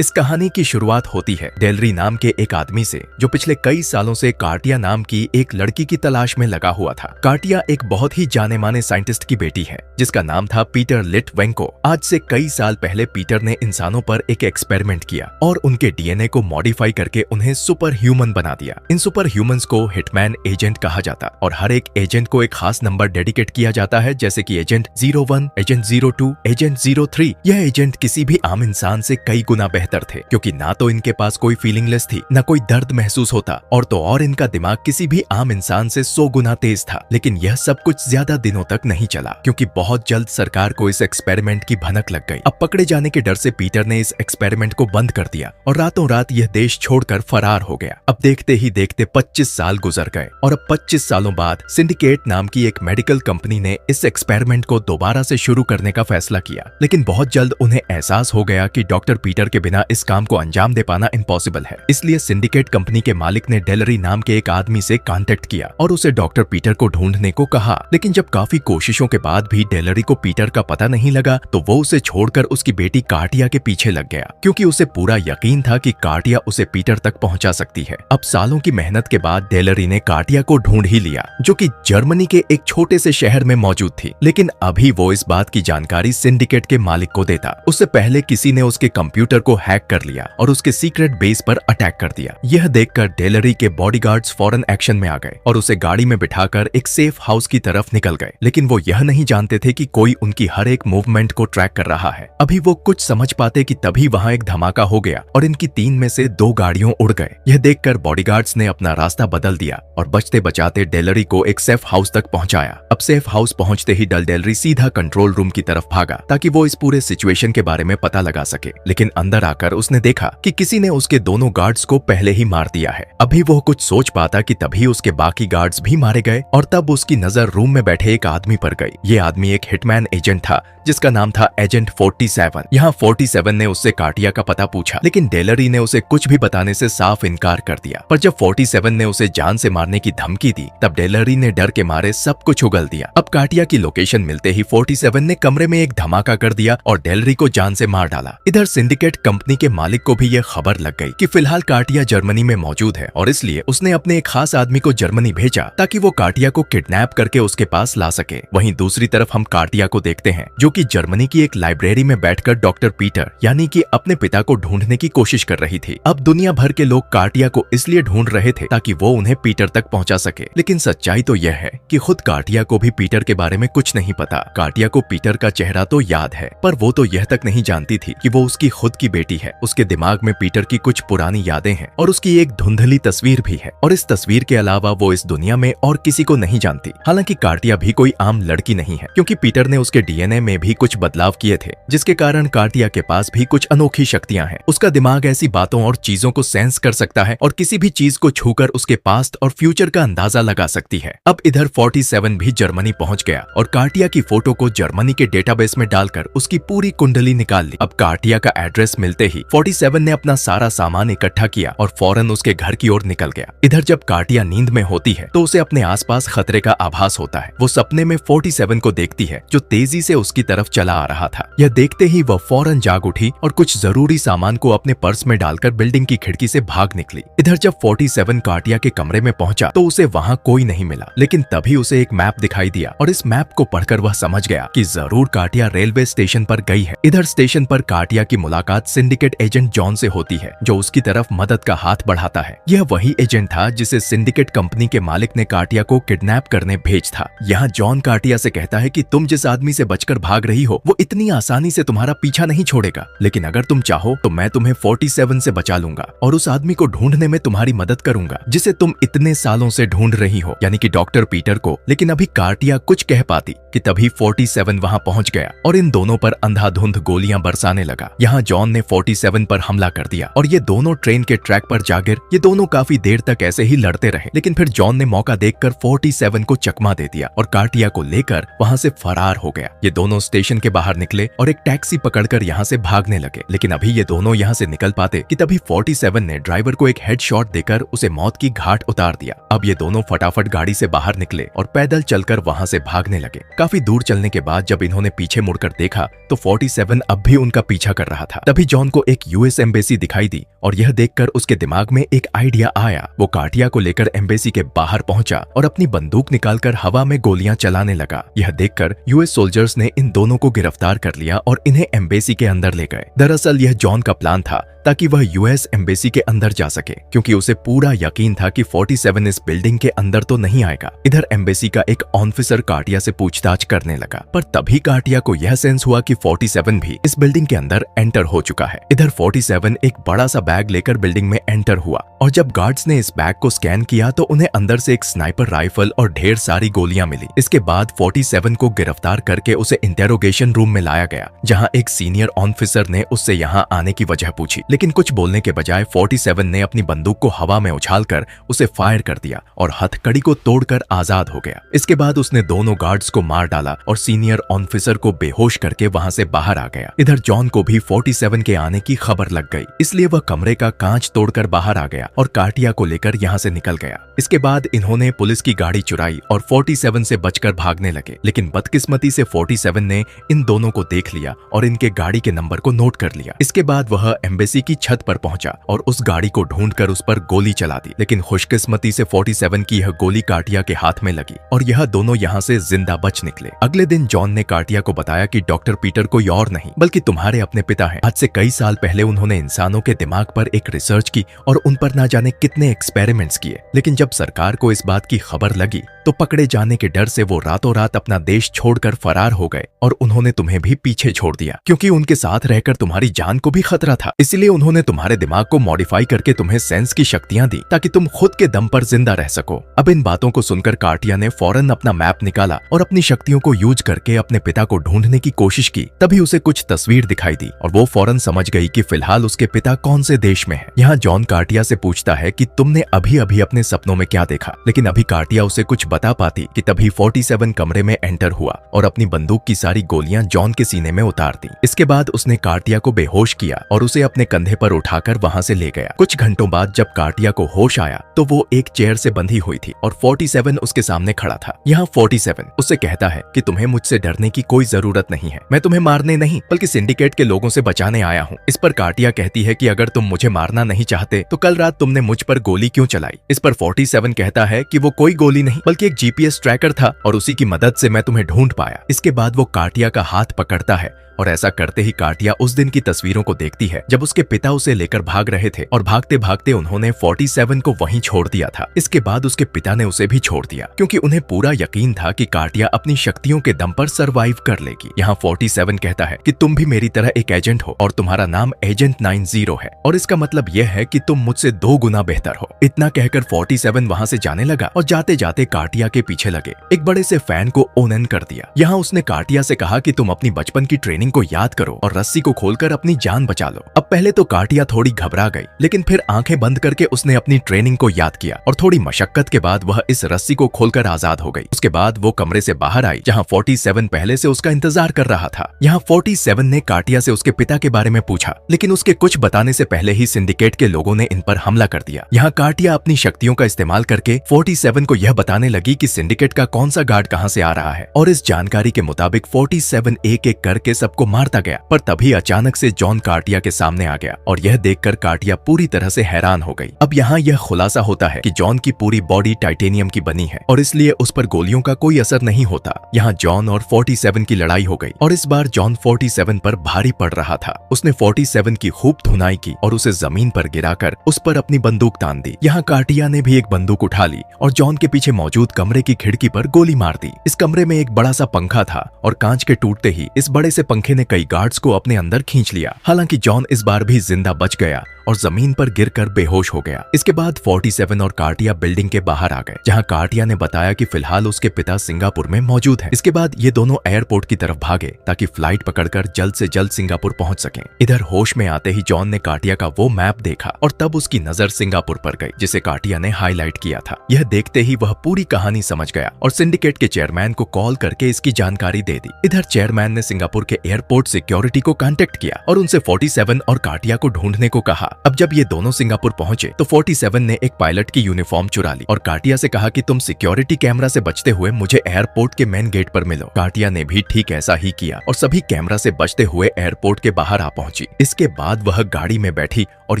इस कहानी की शुरुआत होती है डेलरी नाम के एक आदमी से, जो पिछले कई सालों से कार्टिया नाम की एक लड़की की तलाश में लगा हुआ था। कार्टिया एक बहुत ही जाने माने साइंटिस्ट की बेटी है, जिसका नाम था पीटर लिटवेंको। आज से कई साल पहले पीटर ने इंसानों पर एक एक्सपेरिमेंट किया और उनके डीएनए को मॉडिफाई करके उन्हें सुपर ह्यूमन बना दिया। इन सुपर ह्यूमंस को हिटमैन एजेंट कहा जाता और हर एक एजेंट को एक खास नंबर डेडिकेट किया जाता है, जैसे कि एजेंट 01, एजेंट 02, एजेंट 03। यह एजेंट किसी भी आम इंसान से कई गुना बेहतर थे, क्योंकि ना तो इनके पास कोई फीलिंगलेस थी, न कोई दर्द महसूस होता, और इनका दिमाग किसी भी आम इंसान से 100 गुना तेज था। लेकिन यह सब कुछ ज्यादा दिनों तक नहीं चला, क्योंकि बहुत जल्द सरकार को इस एक्सपेरिमेंट की भनक लग गई। अब पकड़े जाने के डर से पीटर ने इस एक्सपेरिमेंट को बंद कर दिया और रातों रात यह देश छोड़कर फरार हो गया। अब देखते ही देखते 25 साल गुजर गए और अब 25 सालों बाद सिंडिकेट नाम की एक मेडिकल कंपनी ने इस एक्सपेरिमेंट को दोबारा से शुरू करने का फैसला किया। लेकिन बहुत जल्द उन्हें एहसास हो गया कि डॉक्टर पीटर के बिना इस काम को अंजाम दे पाना इम्पॉसिबल है। इसलिए सिंडिकेट कंपनी के मालिक ने डेलरी नाम के एक आदमी से कांटेक्ट किया और उसे डॉक्टर पीटर को ढूंढने को कहा। लेकिन जब काफी कोशिशों के बाद भी डेलरी को पीटर का पता नहीं लगा, तो वो उसे छोड़कर उसकी बेटी कार्टिया के पीछे लग गया, क्योंकि उसे पूरा यकीन था कि कार्टिया उसे पीटर तक पहुंचा सकती है। अब सालों की मेहनत के बाद डेलरी ने कार्टिया को ढूंढ ही लिया, जो कि जर्मनी के एक छोटे से शहर में मौजूद थी। लेकिन अभी वो इस बात की जानकारी सिंडिकेट के मालिक को देता, उससे पहले किसी ने उसके कंप्यूटर को हैक कर लिया और उसके सीक्रेट बेस पर अटैक कर दिया। यह देखकर डेलरी के बॉडीगार्ड्स फौरन एक्शन में आ गए और उसे गाड़ी में बिठाकर एक सेफ हाउस की तरफ निकल गए। लेकिन वो यह नहीं जानते थे कि कोई उनकी हर एक मूवमेंट को ट्रैक कर रहा है। अभी वो कुछ समझ पाते कि तभी वहां एक धमाका हो गया और इनकी 3 में से 2 गाड़ियों उड़ गए। यह देखकर बॉडीगार्ड्स ने अपना रास्ता बदल दिया और बचते बचाते डेलरी को एक सेफ हाउस तक पहुंचाया। अब सेफ हाउस पहुंचते ही डेलरी सीधा कंट्रोल रूम की तरफ भागा, ताकि वो इस पूरे सिचुएशन के बारे में पता लगा सके। लेकिन अंदर आकर उसने देखा कि किसी ने उसके दोनों गार्ड्स को पहले ही मार दिया है। अभी वो कुछ सोच पाता कि तभी उसके बाकी गार्ड्स भी मारे गए और तब उसकी नजर रूम में बैठे एक आदमी पर गई। ये आदमी एक हिटमैन एजेंट था, जिसका नाम था एजेंट 47। यहाँ 47 ने उससे कार्टिया का पता पूछा, लेकिन डेलरी ने उसे कुछ भी बताने से साफ इनकार कर दिया। पर जब 47 ने उसे जान से मारने की धमकी दी, तब डेलरी ने डर के मारे सब कुछ उगल दिया। अब कार्टिया की लोकेशन मिलते ही 47 ने कमरे में एक धमाका कर दिया और डेलरी को जान से मार डाला। इधर सिंडिकेट कंपनी के मालिक को भी यह खबर लग गई कि फिलहाल कार्टिया जर्मनी में मौजूद है और इसलिए उसने अपने एक खास आदमी को जर्मनी भेजा, ताकि वो कार्टिया को किडनैप करके उसके पास ला सके। वहीं दूसरी तरफ हम कार्टिया को देखते हैं, जो कि जर्मनी की एक लाइब्रेरी में बैठकर डॉक्टर पीटर यानी कि अपने पिता को ढूंढने की कोशिश कर रही थी। अब दुनिया भर के लोग कार्टिया को इसलिए ढूंढ रहे थे ताकि वो उन्हें पीटर तक पहुंचा सके। लेकिन सच्चाई तो यह है कि खुद कार्टिया को भी पीटर के बारे में कुछ नहीं पता। कार्टिया को पीटर का चेहरा तो याद है, पर वो तो यह तक नहीं जानती थी कि वो उसकी खुद की बेटी है। उसके दिमाग में पीटर की कुछ पुरानी यादें हैं और उसकी एक धुंधली तस्वीर भी है, और इस तस्वीर के अलावा वो इस दुनिया में और किसी को नहीं जानती। हालांकि कार्टिया भी कोई आम लड़की नहीं है, क्योंकि पीटर ने उसके डीएनए में भी कुछ बदलाव किए थे, जिसके कारण कार्टिया के पास भी कुछ अनोखी शक्तियां हैं। उसका दिमाग ऐसी बातों और चीजों को सेंस कर सकता है और किसी भी चीज को छूकर उसके पास्ट और फ्यूचर का अंदाजा लगा सकती है। अब इधर 47 भी जर्मनी पहुंच गया और कार्टिया की फोटो को जर्मनी के डेटाबेस में डालकर उसकी पूरी कुंडली निकाल ली। अब कार्टिया का एड्रेस मिलते ही 47 ने अपना सारा सामान इकट्ठा किया और फौरन उसके घर की ओर निकल गया। इधर जब कार्टिया नींद में होती है तो उसे अपने आसपास खतरे का आभास होता है। वो सपने में 47 को देखती है, जो तेजी से उसकी तरफ चला आ रहा था। यह देखते ही वह फौरन जाग उठी और कुछ जरूरी सामान को अपने पर्स में डालकर बिल्डिंग की खिड़की से भाग निकली। इधर जब 47 कार्टिया के कमरे में पहुंचा तो उसे वहां कोई नहीं मिला, लेकिन तभी उसे एक मैप दिखाई दिया और इस मैप को पढ़कर वह समझ गया कि जरूर कार्टिया रेलवे स्टेशन पर गई है। इधर स्टेशन पर कार्टिया की मुलाकात सिंडिकेट एजेंट जॉन से होती है, जो उसकी तरफ मदद का हाथ बढ़ाता है। यह वही एजेंट था जिसे सिंडिकेट कंपनी के मालिक ने कार्टिया को किडनैप करने भेज था। यहाँ जॉन कार्टिया से कहता है कि तुम जिस आदमी से बचकर भाग रही हो, वो इतनी आसानी से तुम्हारा पीछा नहीं छोड़ेगा, लेकिन अगर तुम चाहो तो मैं तुम्हें 47 से बचा लूंगा और उस आदमी को ढूंढने में तुम्हारी मदद करूंगा, जिसे तुम इतने सालों से ढूंढ रही हो, यानी कि डॉक्टर पीटर को। लेकिन अभी कार्टिया कुछ कह पाती कि तभी 47 वहां पहुंच गया और इन दोनों पर अंधाधुंध गोलियां बरसाने लगा। यहाँ जॉन ने 47 पर हमला कर दिया और ये दोनों ट्रेन के ट्रैक पर जा गिर। ये दोनों काफी देर तक ऐसे ही लड़ते रहे, लेकिन फिर जॉन ने मौका देखकर 47 को चकमा दे दिया और कार्टिया को लेकर वहां से फरार हो गया। ये दोनों स्टेशन के बाहर निकले और एक टैक्सी पकड़कर यहाँ से भागने लगे। लेकिन अभी ये दोनों यहाँ से निकल पाते कि तभी 47 ने ड्राइवर को एक हेडशॉट देकर उसे मौत की घाट उतार दिया। अब ये दोनों फटाफट गाड़ी से बाहर निकले और पैदल चलकर वहां से भागने लगे। काफी दूर चलने के बाद जब इन्होंने पीछे मुड़कर देखा तो 47 अब भी उनका पीछा कर रहा था। तभी जॉन जॉन को एक यूएस एम्बेसी दिखाई दी और यह देखकर उसके दिमाग में एक आइडिया आया। वो कार्टिया को लेकर एम्बेसी के बाहर पहुंचा और अपनी बंदूक निकालकर हवा में गोलियां चलाने लगा। यह देखकर यूएस सोल्जर्स ने इन दोनों को गिरफ्तार कर लिया और इन्हें एम्बेसी के अंदर ले गए। दरअसल यह जॉन का प्लान था ताकि वह यूएस एम्बेसी के अंदर जा सके, क्योंकि उसे पूरा यकीन था कि 47 इस बिल्डिंग के अंदर तो नहीं आएगा। इधर एम्बेसी का एक ऑफिसर कार्टिया से पूछताछ करने लगा, पर तभी कार्टिया को यह सेंस हुआ कि 47 भी इस बिल्डिंग के अंदर एंटर हो चुका है। इधर 47 एक बड़ा सा बैग लेकर बिल्डिंग में एंटर हुआ और जब गार्ड्स ने इस बैग को स्कैन किया तो उन्हें अंदर से एक स्नाइपर राइफल और ढेर सारी गोलियां मिली। इसके बाद 47 को गिरफ्तार करके उसे इंटेरोगेशन रूम में लाया गया, जहां एक सीनियर ऑफिसर ने उससे यहां आने की वजह पूछी, लेकिन कुछ बोलने के बजाय 47 ने अपनी बंदूक को हवा में उछालकर उसे फायर कर दिया और हथकड़ी को तोड़कर आजाद हो गया। इसके बाद उसने दोनों गार्ड्स को मार डाला और सीनियर ऑफिसर को बेहोश करके वहां से बाहर आ गया। इधर जॉन को भी 47 के आने की खबर लग गई, इसलिए वह कमरे का कांच तोड़कर बाहर आ गया और कार्टिया को लेकर यहां से निकल गया। इसके बाद इन्होंने पुलिस की गाड़ी चुराई और 47 से बचकर भागने लगे, लेकिन बदकिस्मती से 47 ने इन दोनों को देख लिया और इनके गाड़ी के नंबर को नोट कर लिया। इसके बाद वह एम्बेसी की छत पर पहुंचा और उस गाड़ी को ढूंढकर उस पर गोली चला दी, लेकिन खुशकिस्मती से 47 की यह गोली कार्टिया के हाथ में लगी और यह दोनों यहां से जिंदा बच निकले। अगले दिन जॉन ने कार्टिया को बताया कि डॉक्टर पीटर कोई और नहीं बल्कि तुम्हारे अपने पिता हैं। आज से कई साल पहले उन्होंने इंसानों के दिमाग पर एक रिसर्च की और उन पर ना जाने कितने एक्सपेरिमेंट्स किए, लेकिन जब सरकार को इस बात की खबर लगी तो पकड़े जाने के डर से वो रातों रात अपना देश छोड़कर फरार हो गए और उन्होंने तुम्हें भी पीछे छोड़ दिया, क्योंकि उनके साथ रहकर तुम्हारी जान को भी खतरा था। इसलिए उन्होंने तुम्हारे दिमाग को मॉडिफाई करके तुम्हें सेंस की शक्तियां दी ताकि तुम खुद के दम पर जिंदा रह सको। अब इन बातों को सुनकर कार्टिया ने फौरन अपना मैप निकाला और अपनी शक्तियों को यूज करके अपने पिता को ढूंढने की कोशिश की। तभी उसे कुछ तस्वीर दिखाई दी और वो फौरन समझ गई कि फिलहाल उसके पिता कौन से देश में है। यहाँ जॉन कार्टिया से पूछता है कि तुमने अभी अभी अपने सपनों में क्या देखा, लेकिन अभी कार्टिया उसे कुछ बता पाती कि तभी 47 कमरे में एंटर हुआ और अपनी बंदूक की सारी गोलियां जॉन के सीने में उतार दी। इसके बाद उसने कार्टिया को बेहोश किया और उसे अपने कंधे पर उठाकर वहां से ले गया। कुछ घंटों बाद जब कार्टिया को होश आया तो वो एक चेयर से बंधी हुई थी और 47 उसके सामने खड़ा था। यहाँ 47 उससे कहता है कि तुम्हें मुझसे डरने की कोई जरूरत नहीं है, मैं तुम्हें मारने नहीं बल्कि सिंडिकेट के लोगों से बचाने आया हूँ। इस पर कार्टिया कहती है कि अगर तुम मुझे मारना नहीं चाहते तो कल रात तुमने मुझ पर गोली क्यों चलाई। इस पर 47 कहता है कि वो कोई गोली नहीं बल्कि एक जीपीएस ट्रैकर था और उसी की मदद से मैं तुम्हें ढूंढ पाया। इसके बाद वो कार्टिया का हाथ पकड़ता है और ऐसा करते ही कार्टिया उस दिन की तस्वीरों को देखती है जब उसके पिता उसे लेकर भाग रहे थे और भागते भागते उन्होंने 47 को वहीं छोड़ दिया था। इसके बाद उसके पिता ने उसे भी छोड़ दिया क्योंकि उन्हें पूरा यकीन था कि कार्टिया अपनी शक्तियों के दम पर सरवाइव कर लेगी। यहाँ 47 कहता है कि तुम भी मेरी तरह एक एजेंट हो और तुम्हारा नाम एजेंट 90 है और इसका मतलब यह है कि तुम मुझसे 2 गुना बेहतर हो। इतना कहकर 47 वहाँ से जाने लगा और जाते जाते कार्टिया के पीछे लगे एक बड़े से फैन को ओन कर दिया। यहाँ उसने कार्टिया से कहा कि तुम अपनी बचपन की ट्रेनिंग को याद करो और रस्सी को खोलकर अपनी जान बचा लो। अब पहले तो कार्टिया थोड़ी घबरा गई, लेकिन फिर आंखें बंद करके उसने अपनी ट्रेनिंग को याद किया और थोड़ी मशक्कत के बाद वह इस रस्सी को खोलकर आजाद हो गई। उसके बाद वो कमरे से बाहर आई जहां 47 पहले से उसका इंतजार कर रहा था। यहाँ 47 ने कार्टिया से उसके पिता के बारे में पूछा, लेकिन उसके कुछ बताने से पहले ही सिंडिकेट के लोगों ने इन पर हमला कर दिया। यहाँ कार्टिया अपनी शक्तियों का इस्तेमाल करके 47 को यह बताने लगी कि सिंडिकेट का कौन सा गार्ड कहां से आ रहा है और इस जानकारी के मुताबिक 47 एक एक करके सबको मारता गया। पर तभी अचानक से जॉन कार्टिया के सामने आ गया और यह देखकर कार्टिया पूरी तरह से हैरान हो गई। अब यहाँ यह खुलासा होता है कि जॉन की पूरी बॉडी टाइटेनियम की बनी है और इसलिए उस पर गोलियों का कोई असर नहीं होता। यहाँ जॉन और 47 की लड़ाई हो गई और इस बार जॉन 47 पर भारी पड़ रहा था। उसने 47 की खूब धुनाई की और उसे जमीन पर गिराकर उस पर अपनी बंदूक तान दी। यहाँ कार्टिया ने भी एक बंदूक उठा ली और जॉन के पीछे मौजूद कमरे की खिड़की पर गोली मार दी। इस कमरे में एक बड़ा सा पंखा था और कांच के टूटते ही इस बड़े से पंखे ने कई गार्ड्स को अपने अंदर खींच लिया। हालांकि जॉन इस बार भी जिंदा बच गया और जमीन पर गिरकर बेहोश हो गया। इसके बाद 47 और कार्टिया बिल्डिंग के बाहर आ गए जहां कार्टिया ने बताया कि फिलहाल उसके पिता सिंगापुर में मौजूद हैं। इसके बाद ये दोनों एयरपोर्ट की तरफ भागे ताकि फ्लाइट पकड़कर जल्द से जल्द सिंगापुर पहुंच सकें। इधर होश में आते ही जॉन ने कार्टिया का वो मैप देखा और तब उसकी नजर सिंगापुर पर गई जिसे कार्टिया ने हाईलाइट किया था। यह देखते ही वह पूरी कहानी समझ गया और सिंडिकेट के चेयरमैन को कॉल करके इसकी जानकारी दे दी। इधर चेयरमैन ने सिंगापुर के एयरपोर्ट सिक्योरिटी को कांटेक्ट किया और उनसे 47 और काटिया को ढूंढने को कहा। अब जब ये दोनों सिंगापुर पहुंचे तो 47 ने एक पायलट की यूनिफॉर्म चुरा ली और काटिया से कहा कि तुम सिक्योरिटी कैमरा से बचते हुए मुझे एयरपोर्ट के मेन गेट पर मिलो। काटिया ने भी ठीक ऐसा ही किया और सभी कैमरा से बचते हुए एयरपोर्ट के बाहर आ पहुंची। इसके बाद वह गाड़ी में बैठी और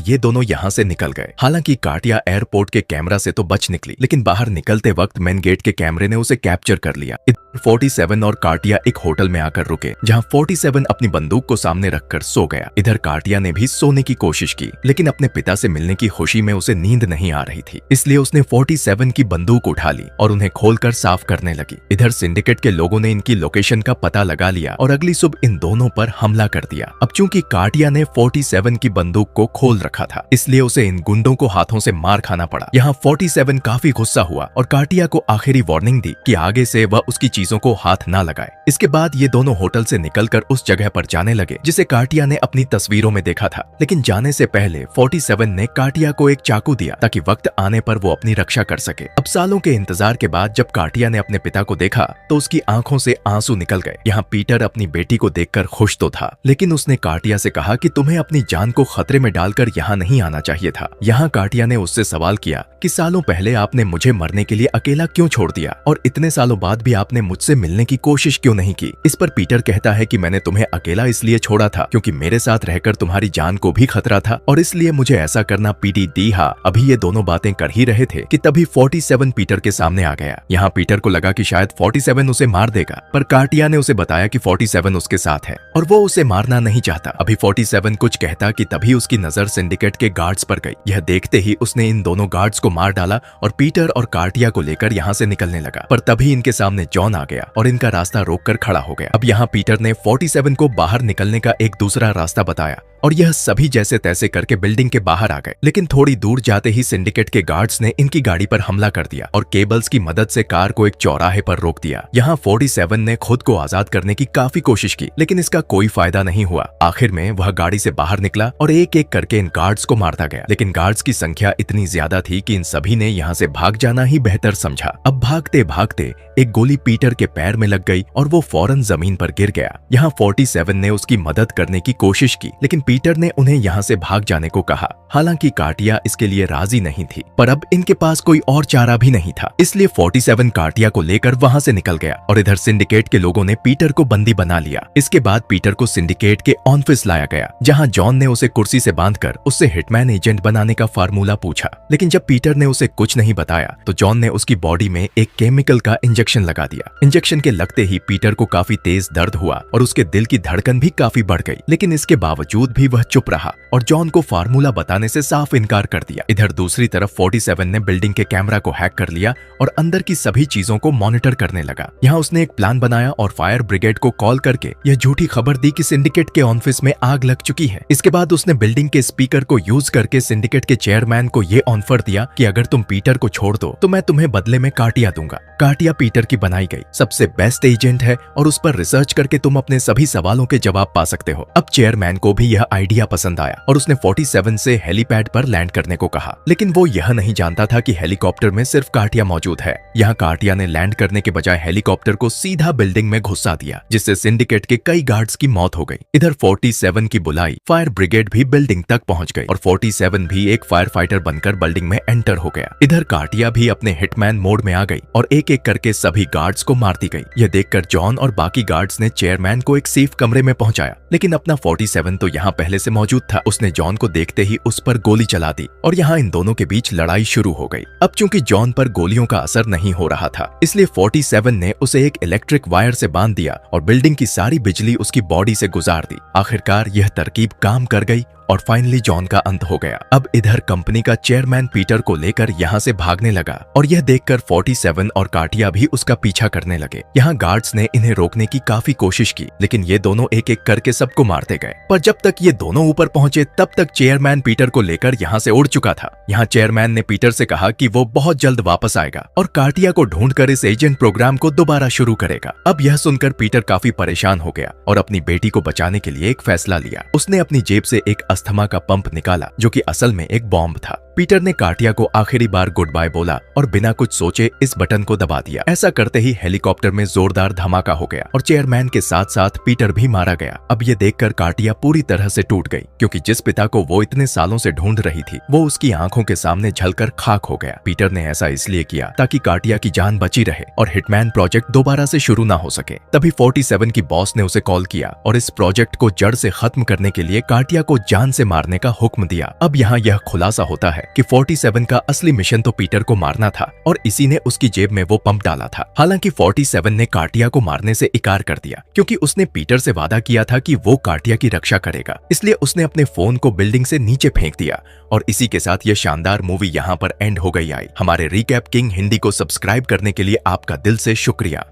ये दोनों यहाँ से निकल गए। हालांकि काटिया एयरपोर्ट के कैमरा से तो बच निकली, लेकिन बाहर निकलते वक्त मेन गेट के कैमरे ने उसे कैप्चर कर लिया। 47 और काटिया एक होटल में आकर रुके, जहां 47 अपनी बंदूक को सामने रखकर सो गया। इधर काटिया ने भी सोने की कोशिश की, लेकिन अपने पिता से मिलने की खुशी में उसे नींद नहीं आ रही थी, इसलिए उसने 47 की बंदूक उठा ली और उन्हें खोलकर साफ करने लगी। इधर सिंडिकेट के लोगों ने इनकी लोकेशन का पता लगा लिया और अगली सुबह इन दोनों पर हमला कर दिया। अब चूंकि काटिया ने 47 की बंदूक को खोल रखा था, इसलिए उसे इन गुंडों को हाथों से मार खाना पड़ा। यहाँ 47 काफी गुस्सा हुआ और काटिया को आखिरी वार्निंग दी कि आगे से वह उसकी चीजों को हाथ ना लगाए। इसके बाद ये दोनों होटल से निकलकर उस जगह पर जाने लगे जिसे काटिया ने अपनी तस्वीरों में देखा था, लेकिन जाने से पहले 47 ने काटिया को एक चाकू दिया ताकि वक्त आने पर वो अपनी रक्षा कर सके। अब सालों के इंतजार के बाद जब काटिया ने अपने पिता को देखा तो उसकी आंखों से आंसू निकल गए। यहाँ पीटर अपनी बेटी को देखकर खुश तो था, लेकिन उसने काटिया से कहा कि तुम्हें अपनी जान को खतरे में डालकर यहाँ नहीं आना चाहिए था। यहाँ काटिया ने उससे सवाल किया कि सालों पहले आपने मुझे मरने के लिए अकेला क्यों छोड़ दिया और इतने सालों बाद भी आपने मुझसे मिलने की कोशिश क्यों नहीं की। इस पर पीटर कहता है कि मैंने तुम्हें अकेला इसलिए छोड़ा था क्योंकि मेरे साथ रहकर तुम्हारी जान को भी खतरा था और इसलिए मुझे ऐसा करना पीटी दी। हाँ, अभी ये दोनों बातें कर ही रहे थे कि तभी 47 पीटर के सामने आ गया। यहाँ पीटर को लगा कि शायद 47 उसे मार देगा, पर काटिया ने उसे बताया कि 47 उसके साथ है और वो उसे मारना नहीं चाहता। अभी 47 कुछ कहता कि तभी उसकी नजर सिंडिकेट के गार्ड्स पर गई। यह देखते ही उसने इन दोनों गार्ड्स को मार डाला और पीटर और काटिया को लेकर यहाँ से निकलने लगा, पर तभी इनके सामने जॉन आ गया और इनका रास्ता रोककर खड़ा हो गया। अब यहाँ पीटर ने 47 को बाहर निकलने का एक दूसरा रास्ता बताया और यह सभी जैसे तैसे करके बिल्डिंग के बाहर आ गए, लेकिन थोड़ी दूर जाते ही सिंडिकेट के गार्ड्स ने इनकी गाड़ी पर हमला कर दिया और केबल्स की मदद से कार को एक चौराहे पर रोक दिया। यहाँ 47 ने खुद को आजाद करने की काफी कोशिश की, लेकिन इसका कोई फायदा नहीं हुआ। आखिर में वह गाड़ी से बाहर निकला और एक एक करके इन गार्ड्स को मारता गया, लेकिन गार्ड्स की संख्या इतनी ज्यादा थी कि इन सभी ने यहाँ से भाग जाना ही बेहतर समझा। अब भागते भागते एक गोली पीटर के पैर में लग गई और वो फौरन जमीन पर गिर गया। यहाँ 47 ने उसकी मदद करने की कोशिश की, लेकिन पीटर ने उन्हें यहाँ से भाग जाने को कहा। हालांकि काटिया इसके लिए राजी नहीं थी, पर अब इनके पास कोई और चारा भी नहीं था, इसलिए 47 काटिया को लेकर वहाँ से निकल गया और इधर सिंडिकेट के लोगों ने पीटर को बंदी बना लिया। इसके बाद पीटर को सिंडिकेट के ऑफिस लाया गया, जहाँ जॉन ने उसे कुर्सी से बांधकर उससे हिटमैन एजेंट बनाने का फार्मूला पूछा, लेकिन जब पीटर ने उसे कुछ नहीं बताया तो जॉन ने उसकी बॉडी में एक केमिकल का इंजेक्शन लगा दिया। इंजेक्शन के लगते ही पीटर को काफी तेज दर्द हुआ और उसके दिल की धड़कन भी काफी बढ़ गई, लेकिन इसके बावजूद भी वह चुप रहा और जॉन को फार्मूला बताने से साफ इनकार कर दिया। इधर दूसरी तरफ 47 ने बिल्डिंग के कैमरा को हैक कर लिया और अंदर की सभी चीजों को मॉनिटर करने लगा। यहाँ उसने एक प्लान बनाया और फायर ब्रिगेड को कॉल करके यह झूठी खबर दी कि सिंडिकेट के ऑफिस में आग लग चुकी है। इसके बाद उसने बिल्डिंग के स्पीकर को यूज करके सिंडिकेट के चेयरमैन को ये ऑफर दिया कि अगर तुम पीटर को छोड़ दो तो मैं तुम्हें बदले में काटिया दूंगा। काटिया पीटर की बनाई गई सबसे बेस्ट एजेंट है और उस पर रिसर्च करके तुम अपने सभी सवालों के जवाब पा सकते हो। अब चेयरमैन को भी यह आइडिया पसंद आया और उसने 47 से हेलीपैड पर लैंड करने को कहा, लेकिन वो यह नहीं जानता था कि हेलीकॉप्टर में सिर्फ काटिया मौजूद है। यहाँ काटिया ने लैंड करने के बजाय हेलीकॉप्टर को सीधा बिल्डिंग में घुसा दिया, जिससे सिंडिकेट के कई गार्ड्स की मौत हो गई। इधर 47 की बुलाई फायर ब्रिगेड भी बिल्डिंग तक पहुंच गई और 47 भी एक फायर फाइटर बनकर बिल्डिंग में एंटर हो गया। इधर काटिया भी अपने हिटमैन मोड में आ गई और एक एक करके सभी गार्ड्स को मारती गई। यह देखकर जॉन और बाकी गार्ड्स ने चेयरमैन को एक सेफ कमरे में पहुंचाया, लेकिन अपना 47 तो यहाँ पहले से मौजूद था। उसने जॉन को देखते ही उस पर गोली चला दी और यहाँ इन दोनों के बीच लड़ाई शुरू हो गई। अब चूंकि जॉन पर गोलियों का असर नहीं हो रहा था, इसलिए 47 ने उसे एक इलेक्ट्रिक वायर से बांध दिया और बिल्डिंग की सारी बिजली उसकी बॉडी से गुजार दी। आखिरकार यह तरकीब काम कर गई और फाइनली जॉन का अंत हो गया। अब इधर कंपनी का चेयरमैन पीटर को लेकर यहाँ से भागने लगा और यह देखकर 47 और काटिया भी उसका पीछा करने लगे। यहाँ गार्ड्स ने इन्हें रोकने की काफी कोशिश की, लेकिन ये दोनों एक एक करके सबको मारते गए। पर जब तक ये दोनों ऊपर पहुंचे तब तक चेयरमैन पीटर को लेकर यहाँ से उड़ चुका था। यहाँ चेयरमैन ने पीटर से कहा कि वो बहुत जल्द वापस आएगा और काटिया को ढूंढकर इस एजेंट प्रोग्राम को दोबारा शुरू करेगा। अब यह सुनकर पीटर काफी परेशान हो गया और अपनी बेटी को बचाने के लिए एक फैसला लिया। उसने अपनी जेब से एक अस्थमा का पंप निकाला, जो कि असल में एक बॉम्ब था। पीटर ने कार्टिया को आखिरी बार गुड बाय बोला और बिना कुछ सोचे इस बटन को दबा दिया। ऐसा करते ही हेलीकॉप्टर में जोरदार धमाका हो गया और चेयरमैन के साथ साथ पीटर भी मारा गया। अब ये देखकर कार्टिया पूरी तरह से टूट गई, क्योंकि जिस पिता को वो इतने सालों से ढूंढ रही थी वो उसकी आंखों के सामने झलकर खाक हो गया। पीटर ने ऐसा इसलिए किया ताकि कार्टिया की जान बची रहे और हिटमैन प्रोजेक्ट दोबारा से शुरू ना हो सके। तभी 47 की बॉस ने उसे कॉल किया और इस प्रोजेक्ट को जड़ से खत्म करने के लिए कार्टिया को जान से मारने का हुक्म दिया। अब यहाँ यह खुलासा होता है कि 47 का असली मिशन तो पीटर को मारना था और इसी ने उसकी जेब में वो पंप डाला था। हालांकि 47 ने कार्टिया को मारने से इनकार कर दिया, क्योंकि उसने पीटर से वादा किया था कि वो कार्टिया की रक्षा करेगा। इसलिए उसने अपने फोन को बिल्डिंग से नीचे फेंक दिया और इसी के साथ ये शानदार मूवी यहाँ पर एंड हो गई। हमारे रिकैप किंग हिंदी को सब्सक्राइब करने के लिए आपका दिल से शुक्रिया।